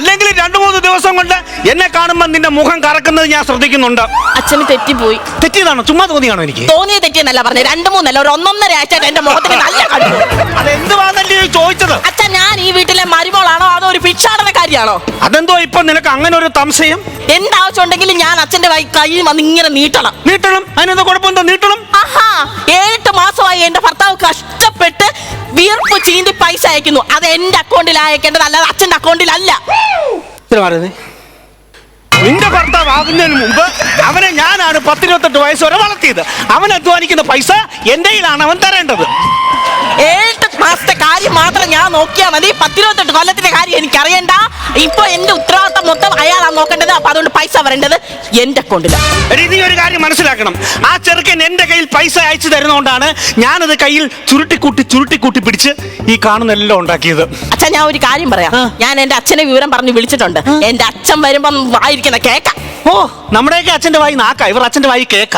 അല്ലെങ്കിൽ 2-3 ദിവസം കൊണ്ട് എന്നെ കാണുമ്പോൾ നിന്റെ മുഖം കറക്കുന്നത് ഞാൻ ശ്രദ്ധിക്കുന്നുണ്ട്. അച്ഛന് തെറ്റിപ്പോയി. തെറ്റിയതാണോ? ചുമ്മാ തോന്നിയാണോ എനിക്ക്? തോന്നിയ തെറ്റിയെന്നല്ല പറഞ്ഞത്, 2-3 അല്ല, ഒരു 1.5 ആഴ്ചയായിട്ട് എന്റെ മുഖത്തിന് നല്ല കണ്ടു. അതെന്തുവാന്നല്ലേ ചോദിച്ചത്? അച്ഛൻ ഞാൻ ഈ വീട്ടിലെ മരുമോളാണോ അതോ ഒരു ഭിക്ഷാടനക്കാരിയാണോ? അതെന്തോ ഇപ്പൊ നിനക്ക് അങ്ങനെ ഒരു സംശയം? എന്താവശ്യം ഉണ്ടെങ്കിലും ഞാൻ അച്ഛന്റെ കൈ വന്ന് ഇങ്ങനെ നീട്ടണം. അതിനെന്താ കുഴപ്പമെന്താ? നീട്ടണം. ആഹാ, 7-8 മാസമായി എന്റെ ഭർത്താവ് കഷ്ടപ്പെട്ട് വീർപ്പ് ചീന്തി പൈസ അയക്കുന്നു. അത് എന്റെ അക്കൗണ്ടിൽ അയക്കേണ്ടത്, അല്ലാതെ അച്ഛന്റെ അക്കൗണ്ടിലല്ല. നിന്റെ ഭർത്താവ് ആകുന്നതിന് മുമ്പ് അവനെ ഞാനാണ് 10-28 വയസ്സ് വരെ വളർത്തിയത്. അവൻ അധ്വാനിക്കുന്ന പൈസ എന്റെ കയ്യിലാണ് അവൻ തരേണ്ടത്. 7 മാസത്തെ കാര്യം മാത്രം ഞാൻ നോക്കിയാൽ മതി. 10-28 കൊല്ലത്തിന്റെ കാര്യം എനിക്കറിയണ്ട. ഇപ്പൊ എന്റെ ഉത്തരവാദിത്തം മൊത്തം അയാളാണ് നോക്കേണ്ടത്. അപ്പൊ അതുകൊണ്ട് പൈസ വരേണ്ടത് എന്റെ അക്കൗണ്ടിലാണ്. നീ ഒരു കാര്യം മനസ്സിലാക്കണം. ആ ചെറുക്കൻ എന്റെ കയ്യിൽ പൈസ അയച്ചു തരുന്നതുകൊണ്ടാണ് ഞാനത് കയ്യിൽ ചുരുട്ടിക്കൂട്ടി പിടിച്ച് ഈ കാണുന്നെല്ലാം ഉണ്ടാക്കിയത്. അച്ഛൻ, ഞാൻ ഒരു കാര്യം പറയാം. ഞാൻ എന്റെ അച്ഛനെ വിവരം പറഞ്ഞ് വിളിച്ചിട്ടുണ്ട്. എന്റെ അച്ഛൻ വരുമ്പം വായിരിക്കുന്ന കേക്കാം. ഓ, നമ്മുടെയൊക്കെ അച്ഛന്റെ വായി നാക്ക, ഇവർ അച്ഛന്റെ വായി കേക്ക.